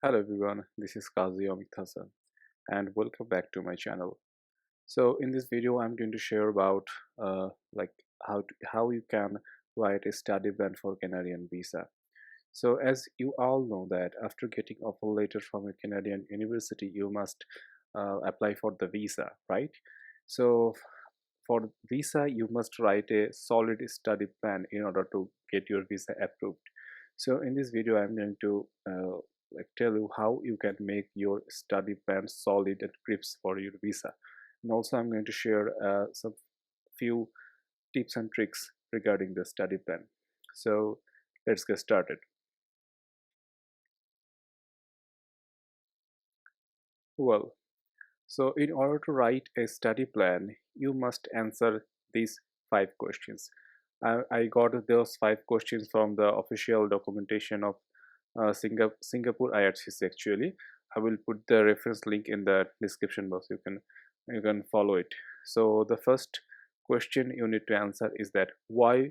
Hello everyone, this is Qazi Amit Hassan and welcome back to my channel. So in this video I'm going to share about like how you can write a study plan for Canadian visa. So as you all know that after getting offer letter from a Canadian university you must apply for the visa, right? So for visa you must write a solid study plan in order to get your visa approved. So in this video I'm going to tell you how you can make your study plan solid and crisp for your visa, and also I'm going to share some few tips and tricks regarding the study plan. So let's get started. Well, so in order to write a study plan you must answer these five questions. I got those five questions from the official documentation of Singapore IRCC. Actually, I will put the reference link in the description box. You can follow it. So the first question you need to answer is that why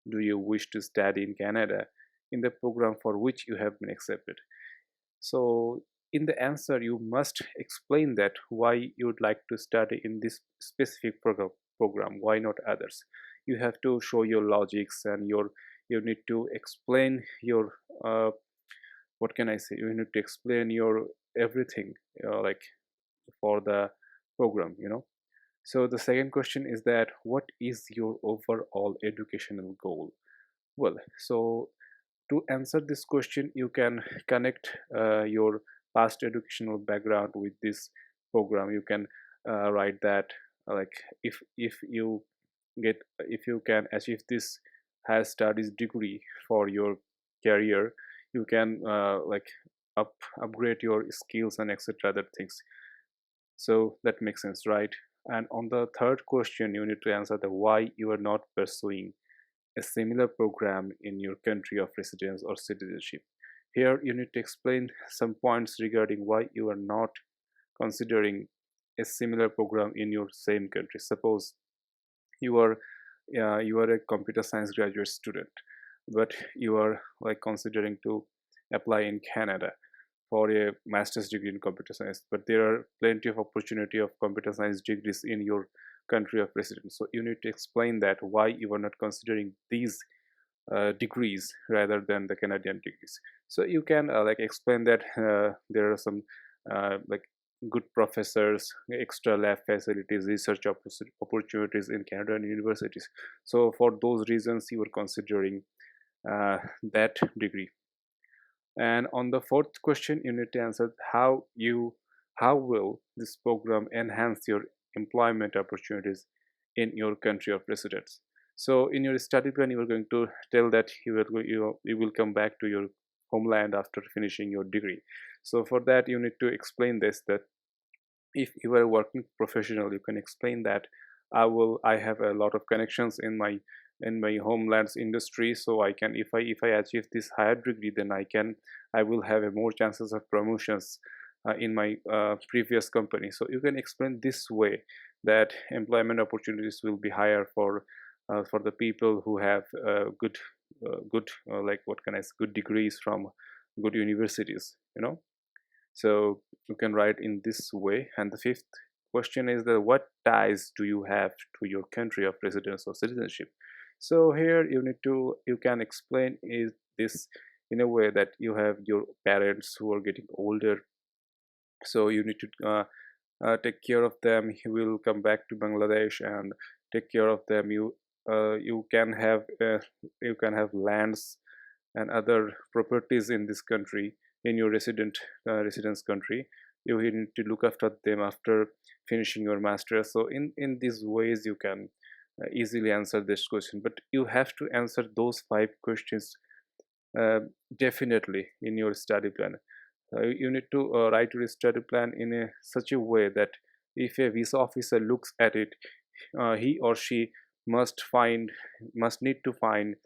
do you wish to study in Canada in the program for which you have been accepted? So in the answer you must explain that why you would like to study in this specific program, why not others. You have to show your logics and you need to explain your what can I say, you need to explain your everything, like for the program. So the second question is that what is your overall educational goal? Well, so to answer this question you can connect your past educational background with this program. You can write that like if you can achieve this higher studies degree for your career, you can upgrade your skills and etc other things. So that makes sense, right? And on the third question you need to answer the why you are not pursuing a similar program in your country of residence or citizenship. Here you need to explain some points regarding why you are not considering a similar program in your same country. Suppose you are a computer science graduate student, but you are like considering to apply in Canada for a master's degree in computer science, but there are plenty of opportunity of computer science degrees in your country of residence. So you need to explain that why you are not considering these degrees rather than the Canadian degrees. So you can explain that there are some like good professors, extra lab facilities, research opportunities in Canadian universities. So for those reasons, you are considering that degree. And on the fourth question, you need to answer how will this program enhance your employment opportunities in your country of residence. So in your study plan, you are going to tell that you will come back to your homeland after finishing your degree. So for that, you need to explain this, that if you are a working professional, you can explain that I have a lot of connections in my homeland's industry, so I can, if I achieve this higher degree, then I will have a more chances of promotions in my previous company. So you can explain this way that employment opportunities will be higher for the people who have good like what can I say, good degrees from good universities. So you can write in this way. And the fifth question is that what ties do you have to your country of residence or citizenship? So here you can explain is this in a way that you have your parents who are getting older, so you need to take care of them. He will come back to Bangladesh and take care of them. You can have lands and other properties in this country, in your residence country. You need to look after them after finishing your master's. So in these ways you can easily answer this question, but you have to answer those five questions uh, definitely in your study plan. You need to write your study plan in such a way that if a visa officer looks at it, he or she must need to find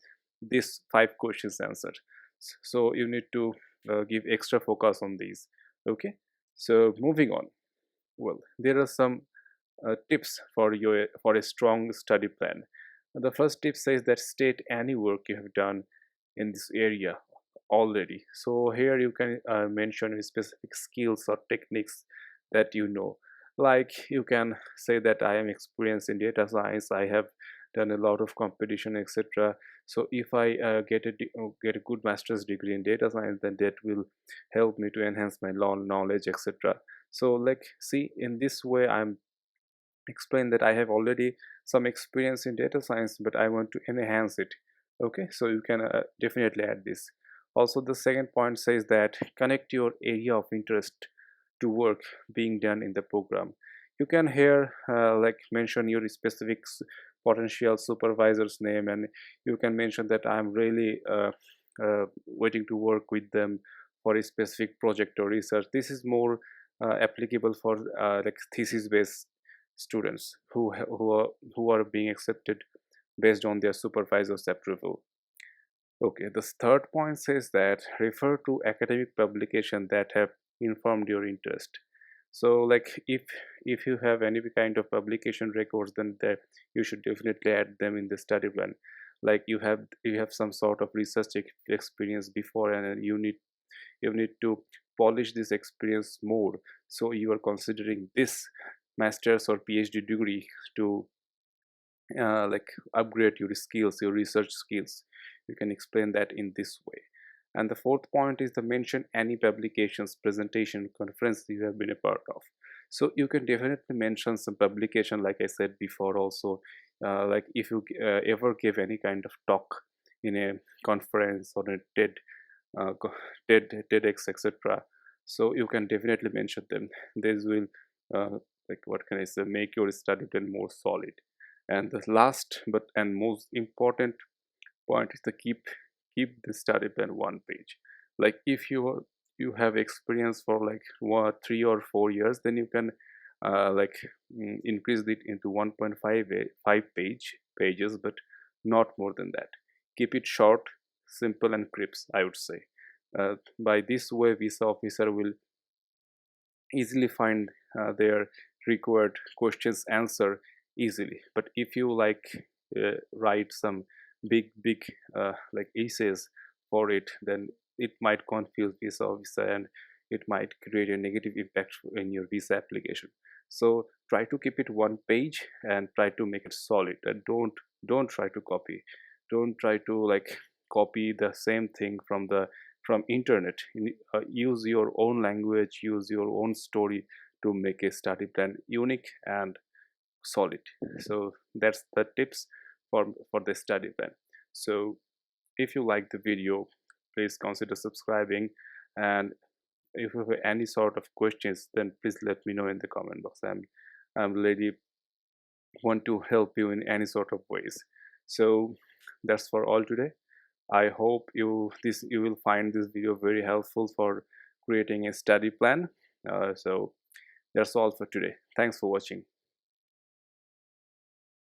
these five questions answered. So you need to give extra focus on these. Okay, so moving on. Well, there are some tips for a strong study plan. The first tip says that state any work you have done in this area already. So here you can mention specific skills or techniques that you know. Like you can say that I am experienced in data science, I have done a lot of competition, etc. So if I get a good master's degree in data science, then that will help me to enhance my knowledge, etc. So like, see, in this way I'm explain that I have already some experience in data science, but I want to enhance it. Okay, so you can definitely add this. Also, the second point says that connect your area of interest to work being done in the program. You can here like mention your specific potential supervisor's name, and you can mention that I'm really waiting to work with them for a specific project or research. This is more applicable for like thesis based students who are being accepted based on their supervisor's approval. Okay, the third point says that refer to academic publication that have informed your interest. So like if you have any kind of publication records, then that you should definitely add them in the study plan. Like you have some sort of research experience before, and you need to polish this experience more, so you are considering this master's or PhD degree to like upgrade your skills, your research skills. You can explain that in this way. And the fourth point is the mention any publications, presentation, conference you have been a part of. So you can definitely mention some publication, like I said before also. Like if you ever give any kind of talk in a conference or a uh, TEDx, etc. So you can definitely mention them. This will like, what can I say, make your study plan more solid. And the last but and most important point is to keep the study plan one page. Like if you have experience for like 3 or 4 years, then you can like increase it into 1.5 pages, but not more than that. Keep it short, simple, and crisp, I would say. By this way, visa officer will easily find their required questions answer easily. But if you like write some big like essays for it, then it might confuse visa officer, and it might create a negative impact in your visa application. So try to keep it one page and try to make it solid, and don't try to copy, don't try to like copy the same thing from internet. Use your own language, use your own story to make a study plan unique and solid. So that's the tips for the study plan. So if you like the video, please consider subscribing, and if you have any sort of questions, then please let me know in the comment box. I'm really want to help you in any sort of ways. So that's for all today. I hope you will find this video very helpful for creating a study plan. So that's all for today. Thanks for watching.